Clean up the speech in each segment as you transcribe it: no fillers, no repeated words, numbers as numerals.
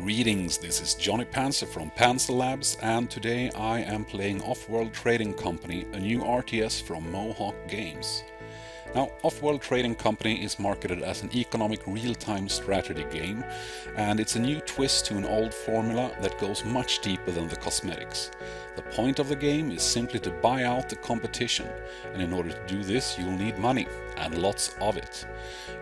Greetings, this is Johnny Panzer from PanzerLabs, and today I am playing Offworld Trading Company, a new RTS from Mohawk Games. Now, Offworld Trading Company is marketed as an economic real-time strategy game, and it's a new twist to an old formula that goes much deeper than the cosmetics. The point of the game is simply to buy out the competition, and in order to do this you'll need money, and lots of it.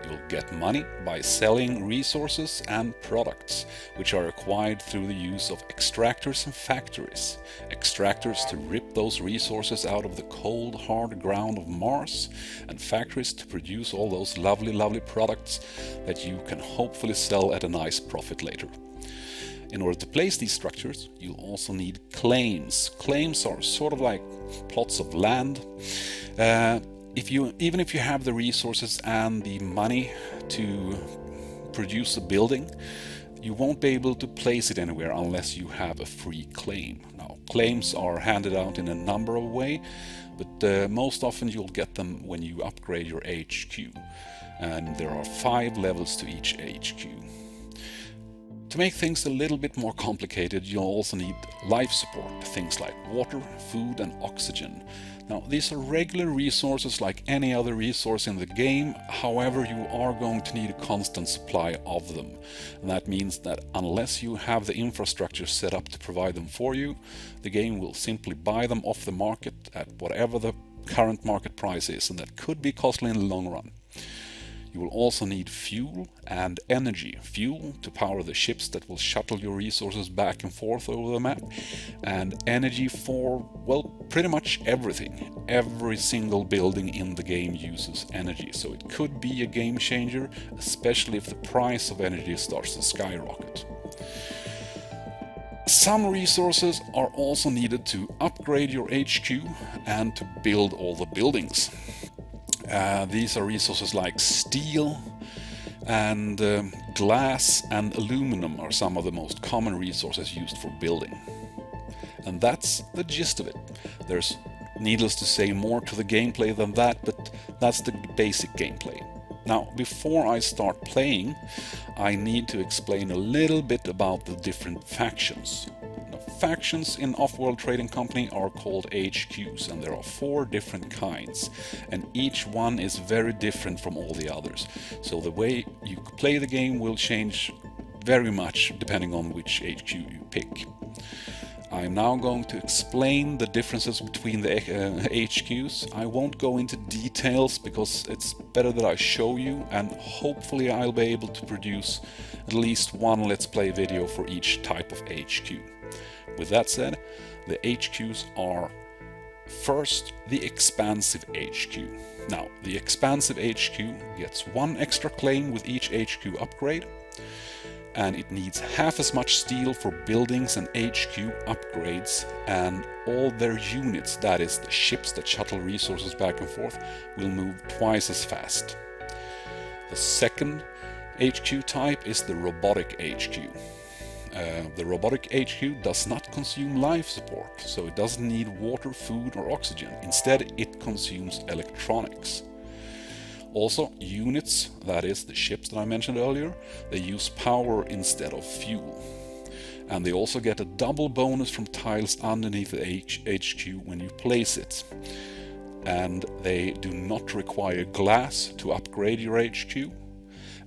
You'll get money by selling resources and products, which are acquired through the use of extractors and factories. Extractors to rip those resources out of the cold, hard ground of Mars, and factories to produce all those lovely products that you can hopefully sell at a nice profit later. In order to place these structures, you'll also need claims. Claims are sort of like plots of land. Even if you have the resources and the money to produce a building, you won't be able to place it anywhere unless you have a free claim. Now, claims are handed out in a number of ways, but most often you'll get them when you upgrade your HQ. And there are 5 levels to each HQ. To make things a little bit more complicated, you'll also need life support, things like water, food and oxygen. Now, these are regular resources like any other resource in the game, however you are going to need a constant supply of them. And that means that unless you have the infrastructure set up to provide them for you, the game will simply buy them off the market at whatever the current market price is, and that could be costly in the long run. You will also need fuel and energy. Fuel to power the ships that will shuttle your resources back and forth over the map, and energy for, well, pretty much everything. Every single building in the game uses energy, so it could be a game changer, especially if the price of energy starts to skyrocket. Some resources are also needed to upgrade your HQ and to build all the buildings. These are resources like steel and glass and aluminum are some of the most common resources used for building. And that's the gist of it. There's, needless to say, more to the gameplay than that, but that's the basic gameplay. Now, before I start playing, I need to explain a little bit about the different factions. Factions in Offworld Trading Company are called HQs, and there are 4 different kinds, and each one is very different from all the others. So the way you play the game will change very much depending on which HQ you pick. I'm now going to explain the differences between the HQs. I won't go into details because it's better that I show you, and hopefully I'll be able to produce at least one Let's Play video for each type of HQ. With that said, the HQs are first the expansive HQ. Now, the expansive HQ gets 1 extra claim with each HQ upgrade, and it needs half as much steel for buildings and HQ upgrades, and all their units, that is the ships that shuttle resources back and forth, will move twice as fast. The second HQ type is the robotic HQ. The robotic HQ does not consume life support, so it doesn't need water, food or oxygen. Instead, it consumes electronics. Also, units, that is the ships that I mentioned earlier, they use power instead of fuel. And they also get a double bonus from tiles underneath the HQ when you place it. And they do not require glass to upgrade your HQ.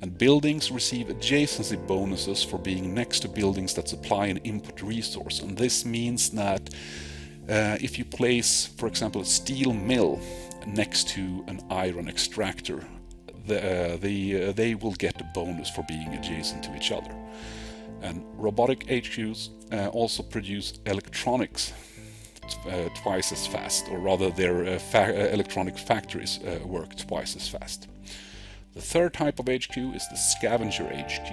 And buildings receive adjacency bonuses for being next to buildings that supply an input resource. And this means that if you place, for example, a steel mill next to an iron extractor, they will get a bonus for being adjacent to each other. And robotic HQs also produce electronics twice as fast, or rather their electronic factories work twice as fast. The third type of HQ is the scavenger HQ.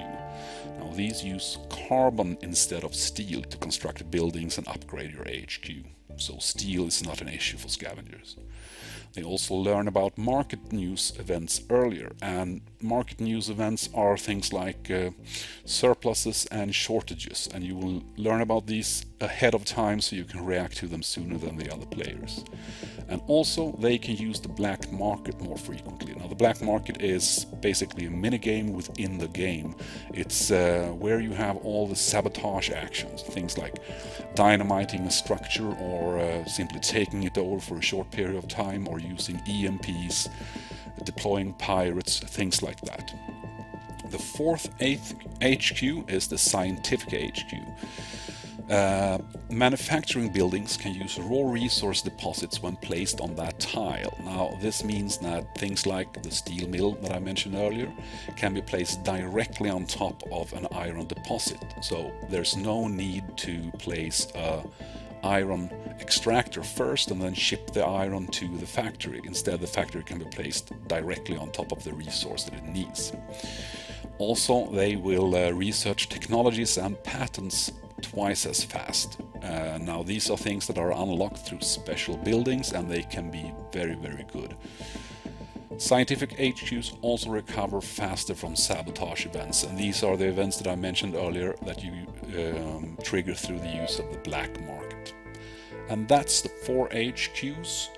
Now, these use carbon instead of steel to construct buildings and upgrade your HQ. so steel is not an issue for scavengers. They also learn about market news events earlier, and market news events are things like surpluses and shortages, and you will learn about these ahead of time so you can react to them sooner than the other players. And also they can use the black market more frequently. Now the black market is basically a mini game within the game. It's where you have all the sabotage actions, things like dynamiting a structure or simply taking it over for a short period of time, or using EMPs, deploying pirates, things like that. The fourth HQ is the scientific HQ. Manufacturing buildings can use raw resource deposits when placed on that tile. Now this means that things like the steel mill that I mentioned earlier can be placed directly on top of an iron deposit, so there's no need to place a iron extractor first and then ship the iron to the factory. Instead, the factory can be placed directly on top of the resource that it needs. Also, they will research technologies and patents twice as fast. Now these are things that are unlocked through special buildings, and they can be very, very good. Scientific HQs also recover faster from sabotage events, and these are the events that I mentioned earlier that you trigger through the use of the black market. And that's the 4 HQs,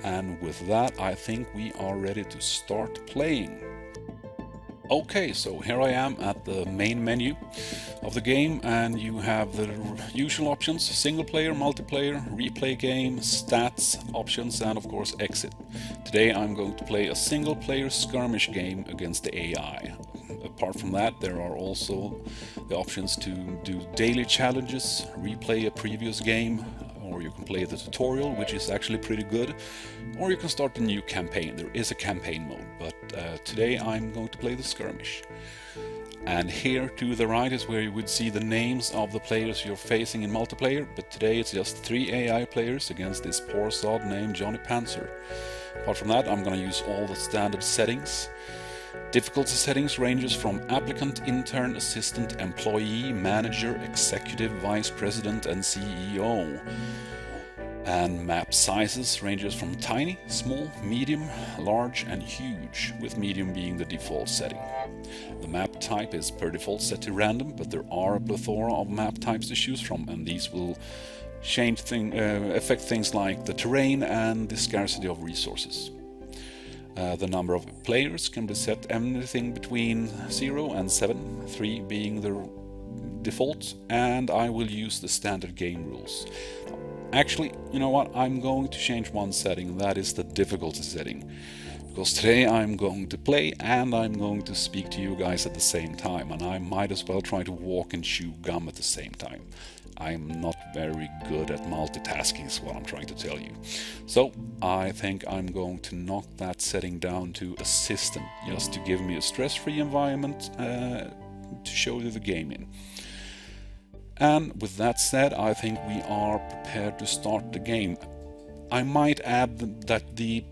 and with that I think we are ready to start playing. Okay, so here I am at the main menu of the game, and you have the usual options: single player, multiplayer, replay game, stats, options, and of course exit. Today I'm going to play a single player skirmish game against the AI. Apart from that, there are also the options to do daily challenges, replay a previous game, or you can play the tutorial, which is actually pretty good, or you can start a new campaign. There is a campaign mode, but today I'm going to play the skirmish. And here to the right is where you would see the names of the players you're facing in multiplayer, but today it's just 3 AI players against this poor sod named Johnny Panzer. Apart from that, I'm going to use all the standard settings. Difficulty settings ranges from applicant, intern, assistant, employee, manager, executive, vice president, and CEO. And map sizes ranges from tiny, small, medium, large, and huge, with medium being the default setting. The map type is per default set to random, but there are a plethora of map types to choose from, and these will affect things like the terrain and the scarcity of resources. The number of players can be set anything between 0 and 7, 3 being the default, and I will use the standard game rules. Actually, you know what, I'm going to change one setting, and that is the difficulty setting. Because today I'm going to play and I'm going to speak to you guys at the same time, and I might as well try to walk and chew gum at the same time. I'm not very good at multitasking is what I'm trying to tell you. So I think I'm going to knock that setting down to assistant, just to give me a stress-free environment to show you the game in. And with that said, I think we are prepared to start the game. I might add that the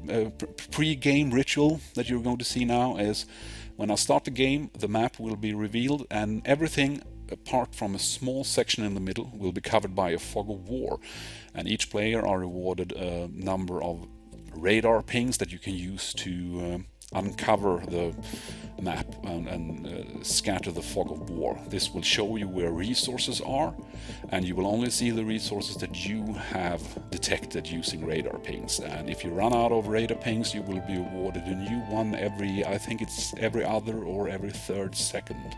pre-game ritual that you're going to see now is when I start the game, the map will be revealed, and everything apart from a small section in the middle will be covered by a fog of war, and each player are rewarded a number of radar pings that you can use to uncover the map and scatter the fog of war. This will show you where resources are, and you will only see the resources that you have detected using radar pings, and if you run out of radar pings you will be awarded a new one I think it's every other or every third second.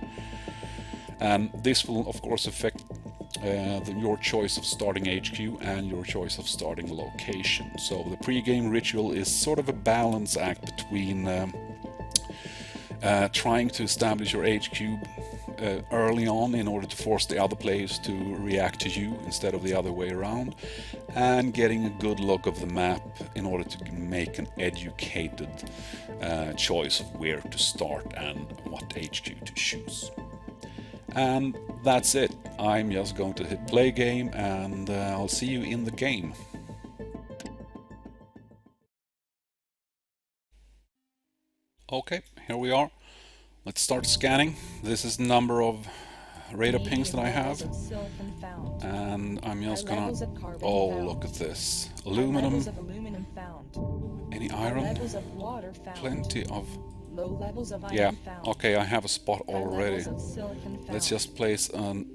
And this will of course affect your choice of starting HQ and your choice of starting location. So the pre-game ritual is sort of a balance act between trying to establish your HQ early on in order to force the other players to react to you instead of the other way around, and getting a good look of the map in order to make an educated choice of where to start and what HQ to choose. And that's it. I'm just going to hit play game, and I'll see you in the game. Okay, here we are. Let's start scanning. This is the number of radar pings that I have, and I'm just gonna... Oh, look at this. Aluminum. Any iron? Plenty of... Yeah, okay, I have a spot already. Let's just place an...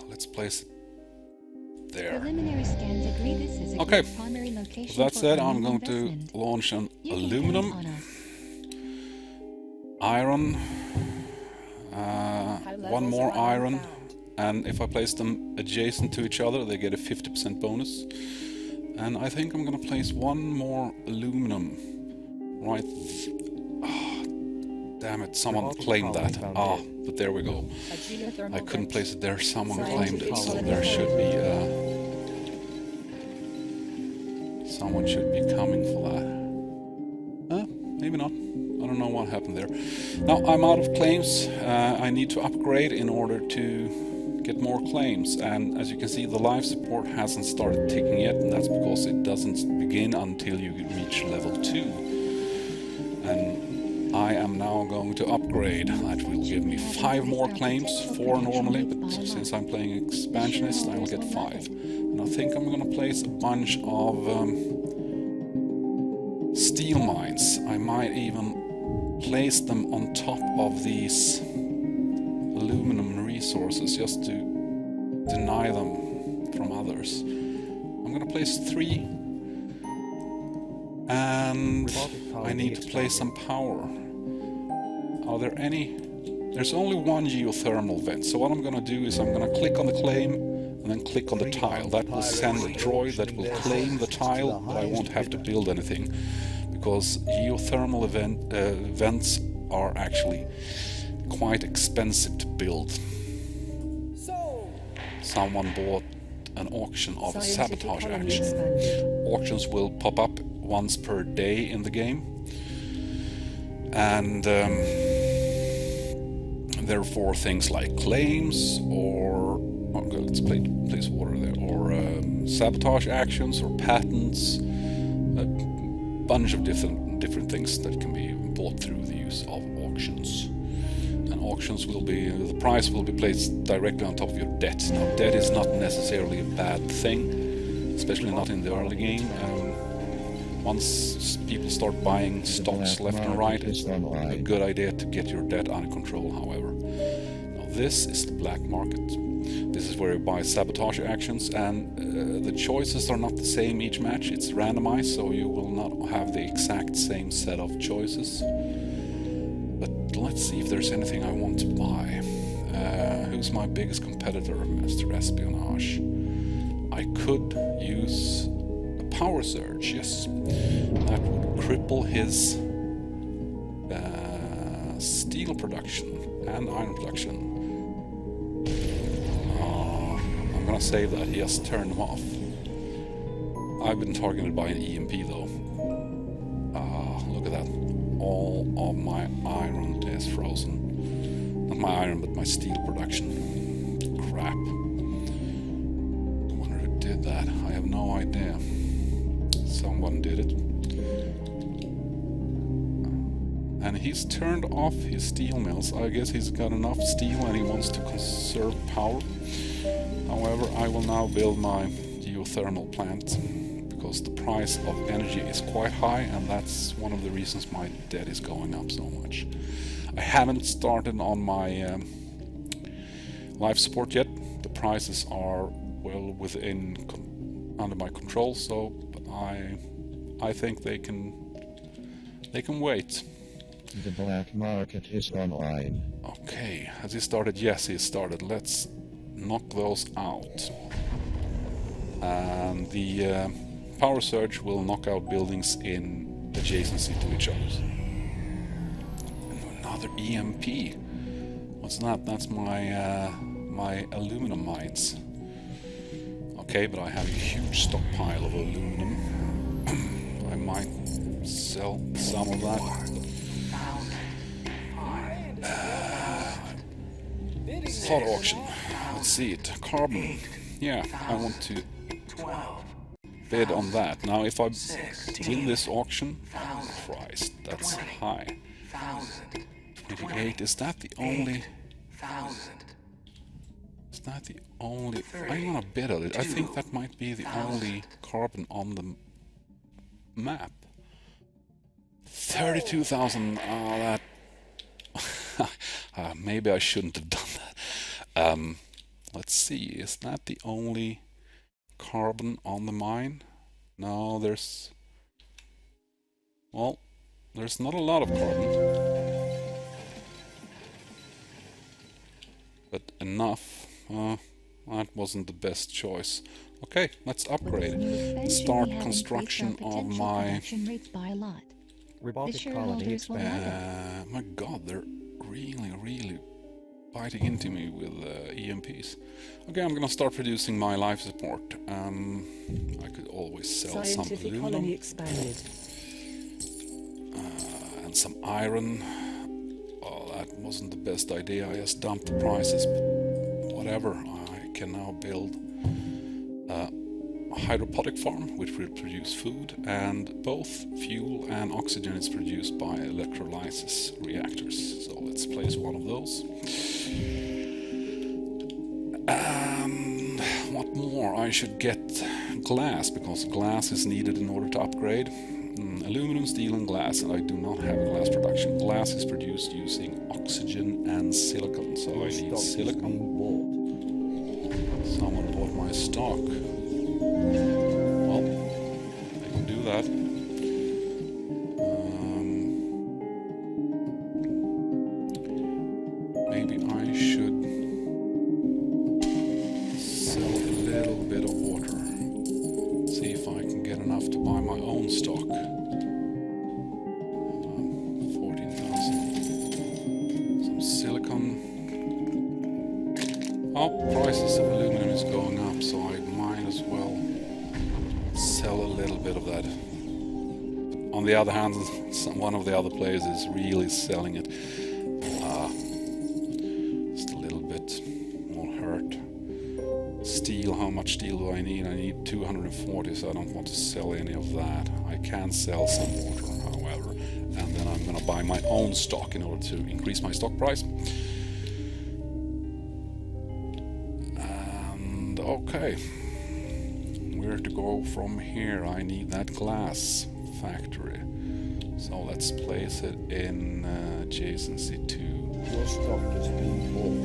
let's place it there. Okay, with that said, I'm going to launch an aluminum, iron, one more iron, and if I place them adjacent to each other, they get a 50% bonus. And I think I'm going to place one more aluminum right... damn it, someone claimed that. But there we go. I couldn't place it there, someone claimed it, so there should be... someone should be coming for that. Maybe not. I don't know what happened there. Now, I'm out of claims. I need to upgrade in order to get more claims. And as you can see, the life support hasn't started ticking yet, and that's because it doesn't begin until you reach level 2. And I am now going to upgrade. That will give me 5 more claims, 4 normally, but since I'm playing Expansionist, I will get 5. And I think I'm going to place a bunch of steel mines. I might even place them on top of these aluminum resources just to deny them from others. I'm going to place 3. And I need to place some power. Are there any? There's only one geothermal vent, so what I'm going to do is I'm going to click on the claim and then click on the tile. That will send a droid that will claim the tile, but I won't have to build anything, because geothermal vents are actually quite expensive to build. Someone bought an auction of a sabotage action. Auctions will pop up once per day in the game, and therefore things like claims or let's place water there, or sabotage actions or patents, a bunch of different things that can be bought through the use of auctions. And auctions will be, the price will be placed directly on top of your debt. Now, debt is not necessarily a bad thing, especially not in the early game. Once people start buying stocks left and right, it's a good idea to get your debt under control, however. Now, this is the black market. This is where you buy sabotage actions, and the choices are not the same each match. It's randomized, so you will not have the exact same set of choices. But let's see if there's anything I want to buy. Who's my biggest competitor, Mr. Espionage? I could use a power surge, yes. That would cripple his steel production and iron production. I'm gonna save that, he has turned them off. I've been targeted by an EMP though. Look at that. All of my iron is frozen. Not my iron, but my steel production. Crap. I wonder who did that. I have no idea. Someone did it. And he's turned off his steel mills. I guess he's got enough steel and he wants to conserve power. However, I will now build my geothermal plant, because the price of energy is quite high, and that's one of the reasons my debt is going up so much. I haven't started on my life support yet. The prices are well under my control, so I think they can wait. The black market is online. Okay, has he started? Yes, he started. Let's knock those out. And the power surge will knock out buildings in adjacency to each other. Another EMP. What's that? That's my aluminum mines. Okay, but I have a huge stockpile of aluminum. I might sell some of that. Hot auction. Let's see it. Carbon. Yeah, I want to bid on that. Now, if I win this auction, Christ, that's high. 28. Is that the only... Is that the only... I'm gonna bet on it. I think that might be the only carbon on the map. 32,000. Oh, that... maybe I shouldn't have done that. Let's see. Is that the only carbon on the mine? No, there's... Well, there's not a lot of carbon. But enough. That wasn't the best choice. Okay, let's upgrade. Start construction of my... Robotic colony expanded. my god, they're really biting into me with EMPs. Okay, I'm gonna start producing my life support. I could always sell some aluminum. Expanded. And some iron. Oh, that wasn't the best idea. I just dumped the prices, but whatever. I can now build a hydroponic farm, which will produce food, and both fuel and oxygen is produced by electrolysis reactors. So let's place one of those. And what more? I should get glass, because glass is needed in order to upgrade. Aluminum, steel and glass, and I do not have a glass production. Glass is produced using oxygen and silicon, so I need silicon. Someone bought my stock. Well, they can do that. Maybe I should sell a little bit of water. See if I can get enough to buy my own stock. 14,000. Some silicon. Oh, prices of aluminum is going up, so I might as well sell a little bit of that. On the other hand, one of the other players is really selling it. Just a little bit won't hurt. Steel, how much steel do I need? I need 240, so I don't want to sell any of that. I can sell some water, however, and then I'm gonna buy my own stock in order to increase my stock price. And okay, where to go from here? I need that glass factory. So let's place it in adjacency to... Your stock is being bought.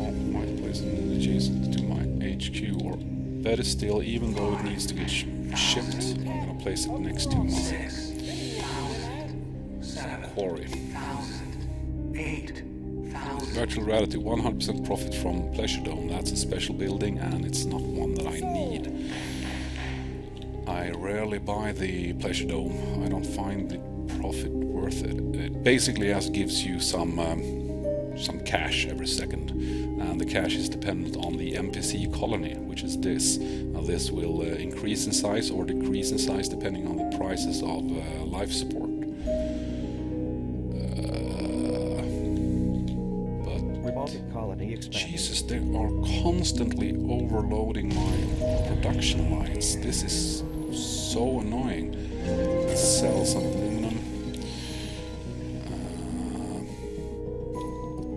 I might place it in adjacent to my HQ, or better still, even though it needs to get shipped, I'm gonna place it next to my quarry. Virtual reality, 100% profit from Pleasure Dome. That's a special building, and it's not one that I need. I rarely buy the Pleasure Dome. I don't find the profit worth it. It basically just gives you some cash every second, and the cash is dependent on the NPC colony, which is this. Now this will increase in size or decrease in size depending on the prices of life support. Robotic colony expanded. Jesus, they are constantly overloading my production lines. This is so annoying. Let's sell some aluminum.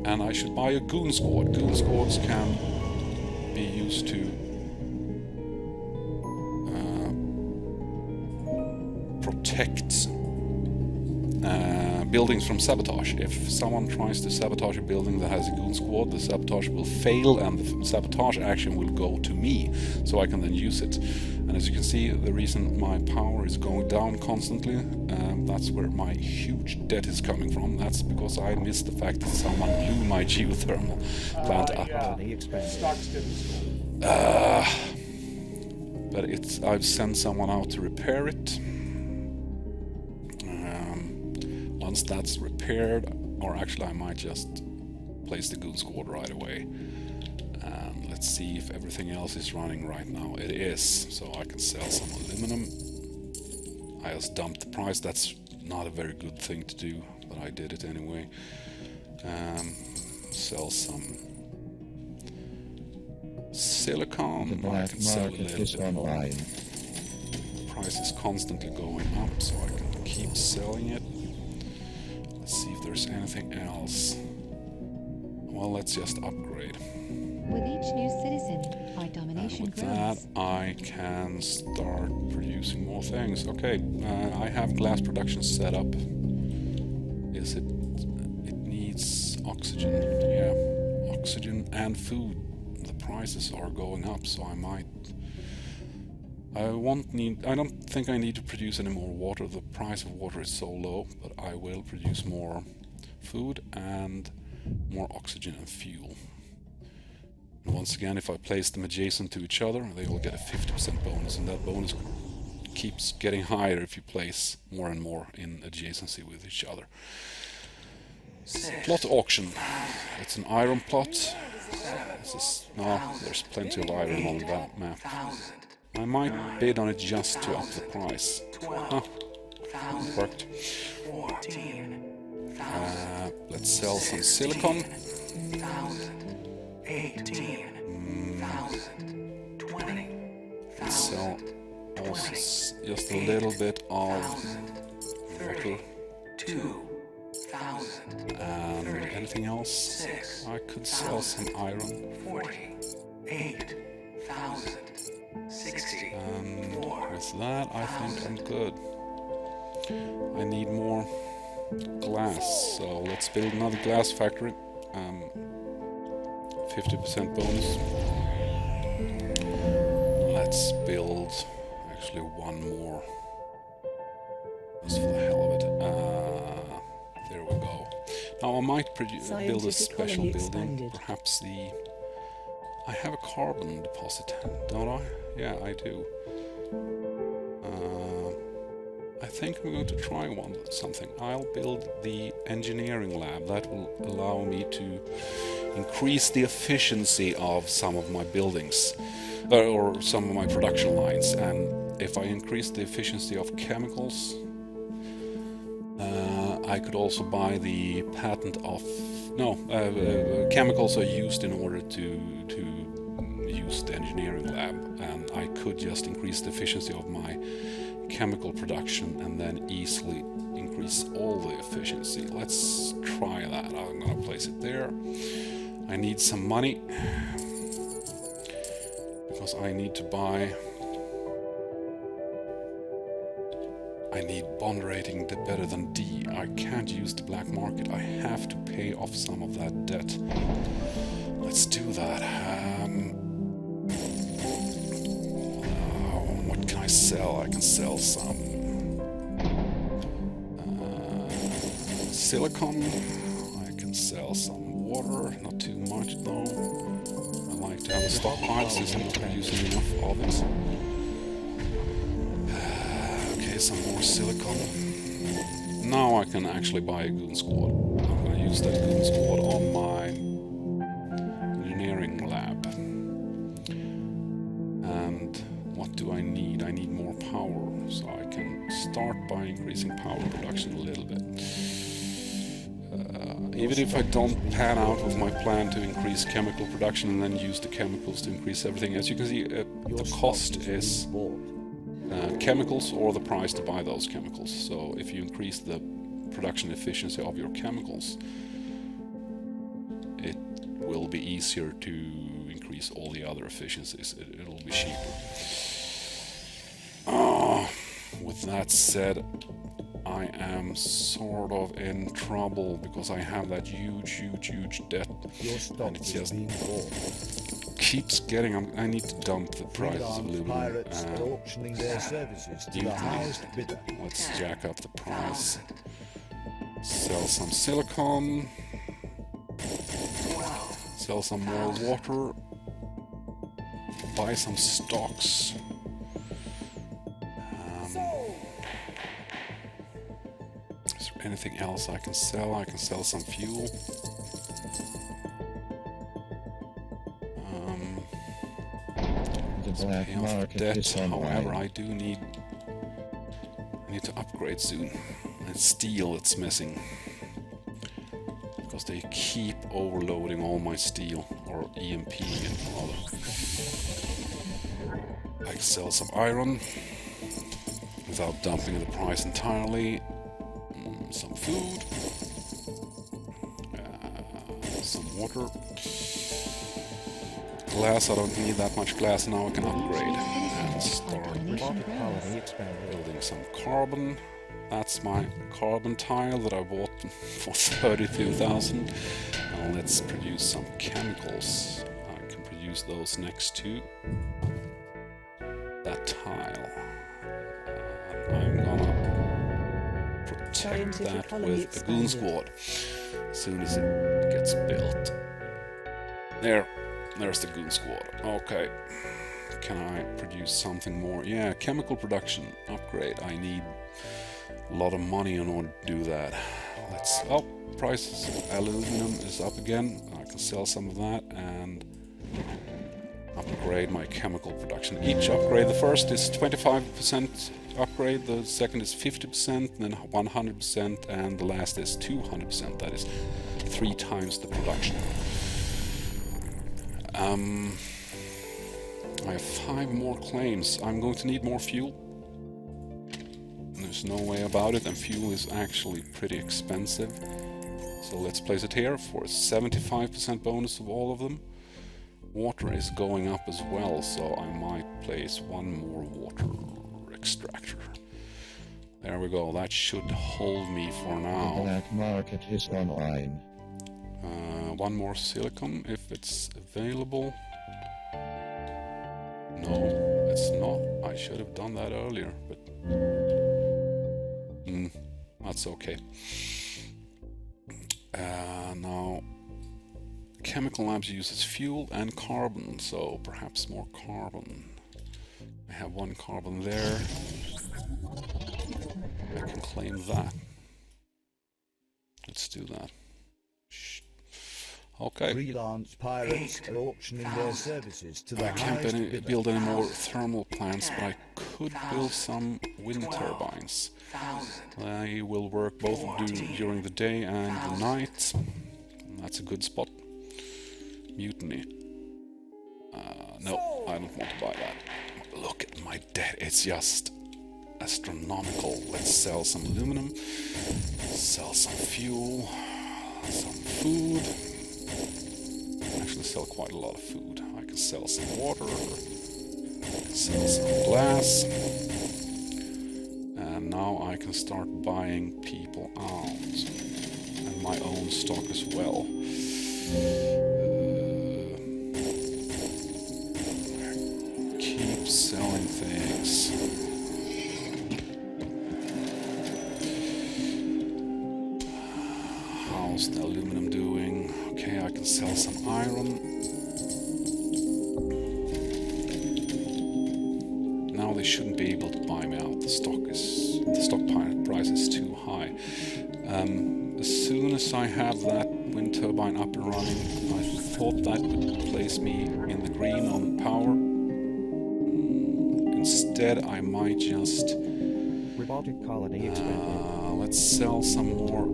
And I should buy a goon squad. Goon squads can be used to protect buildings from sabotage. If someone tries to sabotage a building that has a goon squad, the sabotage will fail and the sabotage action will go to me, so I can then use it. And as you can see, the reason my power is going down constantly, that's where my huge debt is coming from. That's because I missed the fact that someone blew my geothermal plant up. But I've sent someone out to repair it. Once that's repaired, or actually I might just place the goon squad right away. And let's see if everything else is running right now. It is, so I can sell some aluminum. I just dumped the price. That's not a very good thing to do, but I did it anyway. Sell some silicon. The black market is online. The price is constantly going up, so I can keep selling it. Let's see if there's anything else. Well, let's just upgrade. With each new citizen, our And domination with grows. that, I can start producing more things. Okay, I have glass production set up. Is it? It needs oxygen. Yeah, oxygen and food. The prices are going up, so I might. I don't think I need to produce any more water. The price of water is so low, but I will produce more food and more oxygen and fuel. And once again, if I place them adjacent to each other, they will get a 50% bonus, and that bonus keeps getting higher if you place more and more in adjacency with each other. Plot auction. It's an iron plot. There's plenty of iron on that map. I might bid on it just to up the price. Worked. Let's sell some silicon. Let's sell also just a little bit of water. And anything else? I could sell some iron. And with that, I think I'm good. I need more glass, so let's build another glass factory. 50% bonus. Let's build actually one more. Just for the hell of it. There we go. Now I might build a special building. Perhaps I have a carbon deposit, don't I? Yeah, I do. I think I'm going to try something. I'll build the engineering lab. That will allow me to increase the efficiency of some of my buildings, or some of my production lines. And if I increase the efficiency of chemicals, I could also buy the patent of... No, chemicals are used in order to use the engineering lab, and I could just increase the efficiency of my chemical production and then easily increase all the efficiency. Let's try that. I'm gonna place it there. I need some money because I need to buy... I need bond rating better than D. I can't use the black market. I have to pay off some of that debt. Let's do that. What can I sell? I can sell some silicon. I can sell some water. Not too much though. I like to have a stockpile since I'm not using enough of it. Some more silicon. Now I can actually buy a goon squad. I'm going to use that goon squad on my engineering lab. And what do I need? I need more power, so I can start by increasing power production a little bit. Even if I don't pan out with my plan to increase chemical production and then use the chemicals to increase everything, as you can see, the cost is chemicals or the price to buy those chemicals. So if you increase the production efficiency of your chemicals, it will be easier to increase all the other efficiencies. It'll be cheaper. With that said, I am sort of in trouble because I have that huge debt, and it just keeps getting... I need to dump the prices of aluminum. Let's jack up the price. Sell some silicon. Sell some more water. Buy some stocks. Is there anything else I can sell? I can sell some fuel. Pay off debt. However, I do need to upgrade soon. It's steel that's missing because they keep overloading all my steel, or EMP and other. I can sell some iron without dumping the price entirely. Some food. water. Glass, I don't need that much glass. Now I can upgrade and start Robotic colony expanded. building some carbon. That's my carbon tile that I bought for 32,000. Now let's produce some chemicals. I can produce those next to that tile. And I'm gonna protect that with a goon squad as soon as it gets built. There's the goon squad. Okay. Can I produce something more? Yeah, chemical production upgrade. I need a lot of money in order to do that. Prices. Aluminum is up again. I can sell some of that and upgrade my chemical production. Each upgrade, the first is 25% upgrade, the second is 50%, then 100%, and the last is 200%. That is 3 times the production. I have 5 more claims. I'm going to need more fuel. There's no way about it, and fuel is actually pretty expensive. So let's place it here for a 75% bonus of all of them. Water is going up as well, so I might place 1 more water extractor. There we go, that should hold me for The now. black market is online. 1 more silicon if it's available. No, it's not. I should have done that earlier, but that's okay. Now, PanzerLabs uses fuel and carbon, so perhaps more carbon. I have 1 carbon there. I can claim that. Let's do that. Okay. Freelance pirates are auctioning their services to the I can't highest bidder. build any more thermal plants, but I could build some wind turbines. They will work both during the day and the night. That's a good spot. Mutiny. No, I don't want to buy that. Look at my debt, it's just astronomical. Let's sell some aluminum, sell some fuel, some food. Actually sell quite a lot of food. I can sell some water, I can sell some glass, and now I can start buying people out and my own stock as well. Keep selling things. How's the aluminum doing? Okay, I can sell some iron. Now they shouldn't be able to buy me out. The stock price is too high. As soon as I have that wind turbine up and running, I thought that would place me in the green on power. Instead, I might just Robotic colony expanded. let's sell some more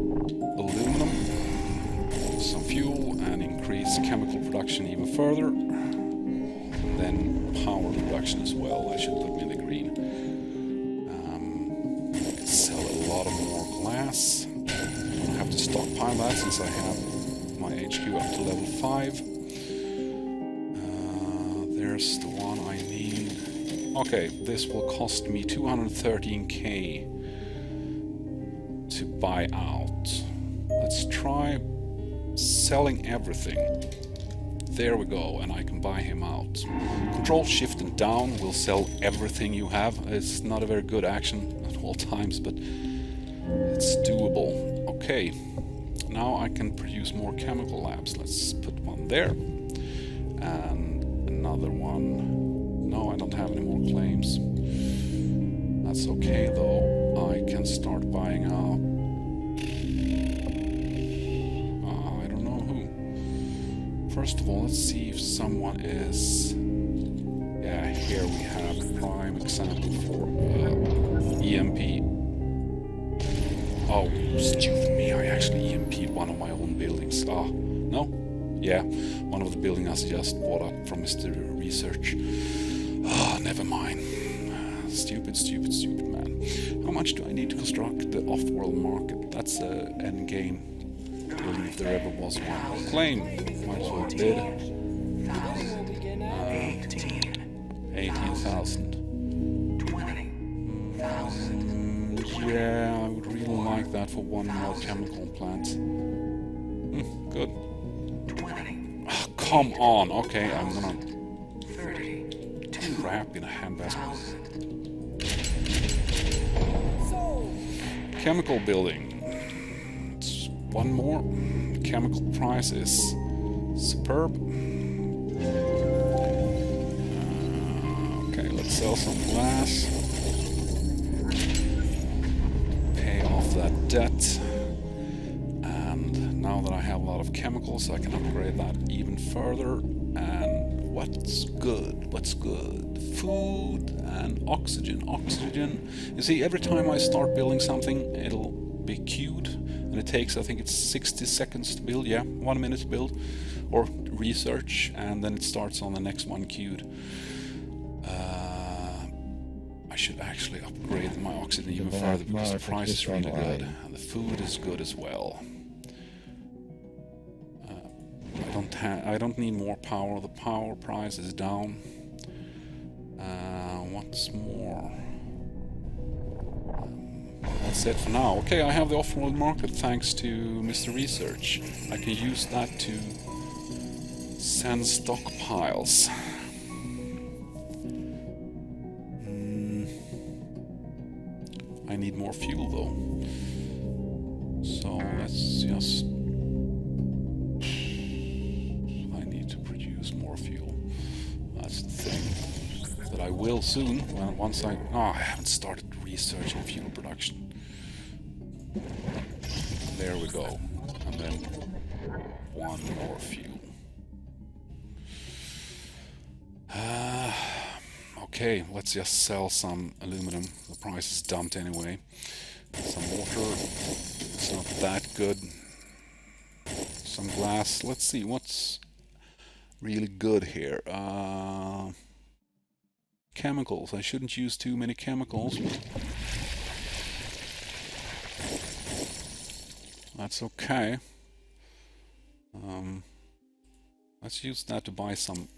aluminum, some fuel, and increase chemical production even further. Then power production as well. I should put me in the green. Sell a lot of more glass. I have to stockpile that since I have my HQ up to level 5. There's the one I need. Okay, this will cost me 213k to buy out. Let's try selling everything. There we go, and I can buy him out. Control Shift and down will sell everything you have. It's not a very good action at all times, but it's doable. Okay, now I can produce more chemical labs. Let's put one there. And another one. No, I don't have any more claims. That's okay though. I can start buying out. I don't know who. First of all, let's see if someone is... Yeah, here we have a prime example for EMP. Oh, stupid me, I actually EMP'd one of my own buildings. No? Yeah, one of the buildings I just bought up from Mr. Research. Never mind. Stupid man. How much do I need to construct the Offworld Market? That's an end game building if there ever was one. Claim. Might as well bid. 18,000. Yeah, I would really like that for one more chemical plant. Good. Oh, come on. Okay, I'm gonna trap in a handbasket. Chemical building. It's one more. The chemical price is superb. Okay, let's sell some glass. Pay off that debt. And now that I have a lot of chemicals, I can upgrade that even further. And what's good? What's good? Food and oxygen. Oxygen. You see, every time I start building something, it'll be queued. And it takes, I think it's 60 seconds to build. Yeah, 1 minute to build. Or research. And then it starts on the next one queued. I should actually upgrade my oxygen even further because the price is really good. And the food is good as well. I don't need more power. The power price is down. What's more? That's it for now. Okay, I have the Offworld Market thanks to Mr. Research. I can use that to send stockpiles. I need more fuel though. So let's just... I need to produce more fuel. That's the thing. That I will soon, once I... Oh, I haven't started researching fuel production. There we go. And then one more fuel. Okay, let's just sell some aluminum. The price is dumped anyway. Some water. It's not that good. Some glass. Let's see what's really good here. Chemicals. I shouldn't use too many chemicals. That's okay. Let's use that to buy some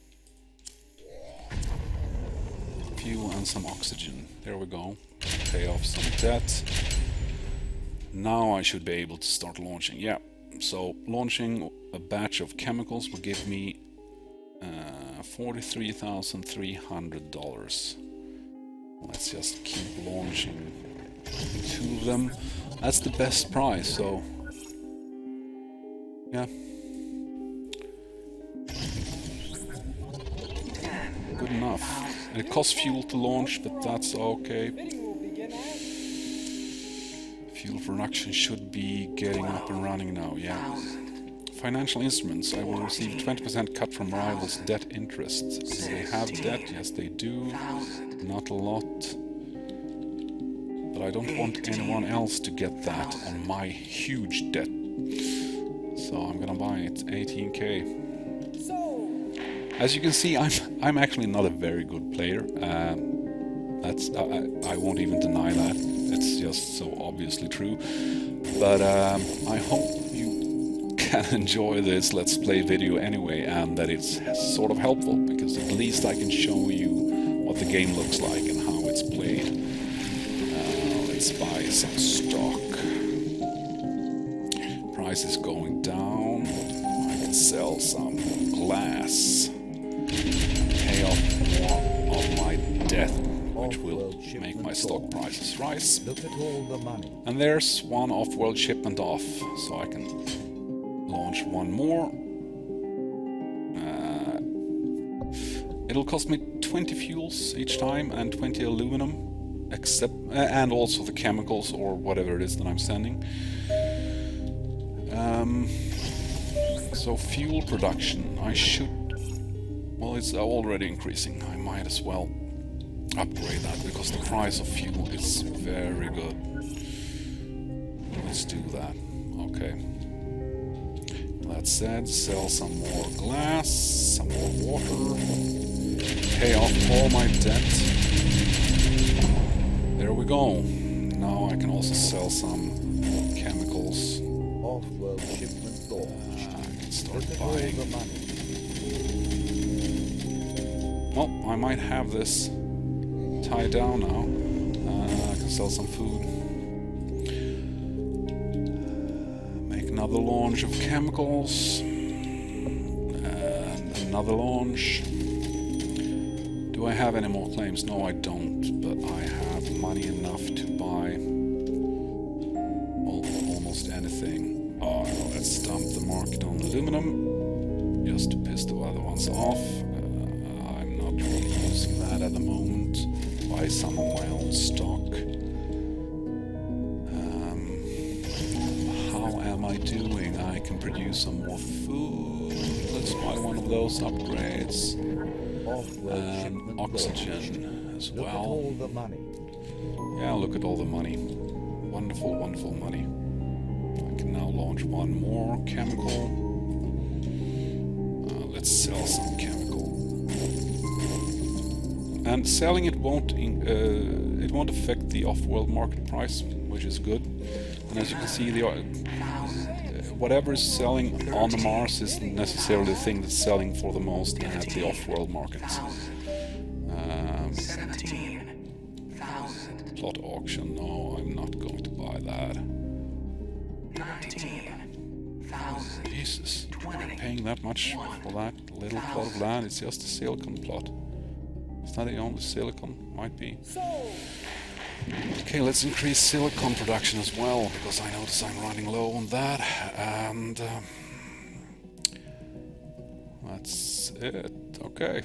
fuel and some oxygen. There we go. Pay off some debt. Now I should be able to start launching. Yeah, so launching a batch of chemicals will give me $43,300. Let's just keep launching 2 of them. That's the best price, so yeah. Good enough. And it costs fuel to launch, but that's okay. Fuel production should be getting up and running now, yeah. Financial instruments. I will receive 20% cut from rivals' debt interest. Do they have debt? Yes, they do. Not a lot. But I don't want anyone else to get that on my huge debt. So I'm gonna buy it. 18k. As you can see, I'm actually not a very good player. I won't even deny that. It's just so obviously true. But I hope you can enjoy this Let's Play video anyway, and that it's sort of helpful, because at least I can show you what the game looks like and how it's played. Let's buy some stock. Price is going down. I can sell some glass. Pay off more of my debt, which will make my stock prices rise. Look at all the money. And there's one Offworld shipment off, so I can launch one more. It'll cost me 20 fuels each time and 20 aluminum, except and also the chemicals or whatever it is that I'm sending. So fuel production, I should... Well, it's already increasing. I might as well upgrade that because the price of fuel is very good. Let's do that. Okay. That said, sell some more glass, some more water, pay off all my debt. There we go. Now I can also sell some chemicals. Offworld shipment launched. Let's start Look at all buying. the money. Well, I might have this tied down now. I can sell some food. Make another launch of chemicals. And another launch. Do I have any more claims? No, I don't, but I have money enough to buy almost anything. Oh, let's dump the market on aluminum, just to piss the other ones off. I'm not really using that at the moment. Buy some of my own stock. How am I doing? I can produce some more food. Let's buy one of those upgrades. Offworld shipment Oxygen as Look at well. all the money. Yeah, look at all the money. Wonderful, wonderful money. I can now launch one more chemical. Let's sell some chemical. And selling it won't affect the off-world market price, which is good. And as you can see, whatever is selling on the Mars isn't necessarily the thing that's selling for the most at the off-world markets. Plot auction, no, I'm not going to buy that. Jesus, paying that much for that little plot of land? It's just a silicon plot. Is that the only silicon? Might be. Okay, let's increase silicon production as well, because I notice I'm running low on that. And that's it. Okay.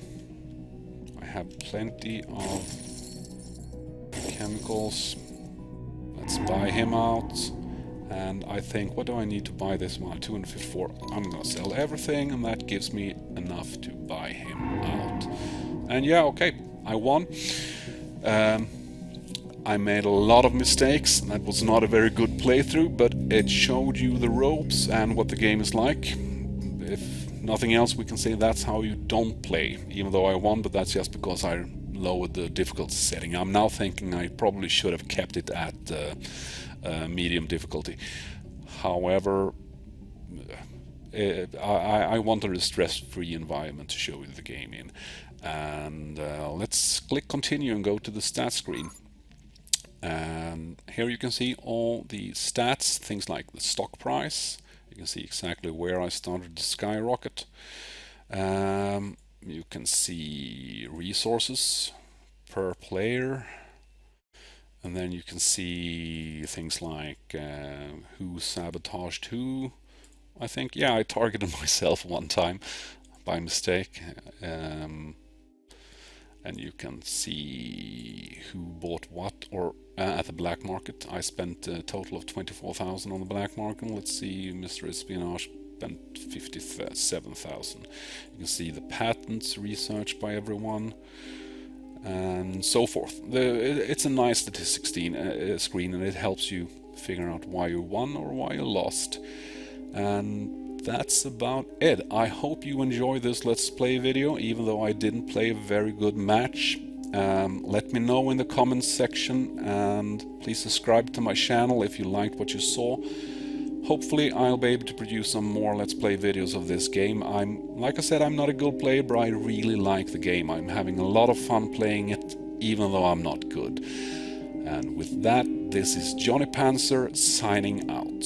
I have plenty of chemicals. Let's buy him out. And I think, what do I need to buy this one? 254. I'm gonna sell everything, and that gives me enough to buy him out. And yeah, okay, I won. I made a lot of mistakes. That was not a very good playthrough, but it showed you the ropes and what the game is like. If nothing else, we can say that's how you don't play. Even though I won, but that's just because I lowered the difficulty setting. I'm now thinking I probably should have kept it at medium difficulty. However, I wanted a stress-free environment to show you the game in. And let's click continue and go to the stats screen. And here you can see all the stats, things like the stock price. You can see exactly where I started to skyrocket. You can see resources per player. And then you can see things like who sabotaged who. I think, yeah, I targeted myself one time by mistake. And you can see who bought what or at the black market. I spent a total of 24,000 on the black market. Let's see, Mr. Espionage spent 57,000. You can see the patents researched by everyone and so forth. It's a nice statistics screen, and it helps you figure out why you won or why you lost. And that's about it. I hope you enjoy this Let's Play video, even though I didn't play a very good match. Let me know in the comments section, and please subscribe to my channel if you liked what you saw. Hopefully I'll be able to produce some more Let's Play videos of this game. Like I said, I'm not a good player, but I really like the game. I'm having a lot of fun playing it, even though I'm not good. And with that, this is Johnny Panzer signing out.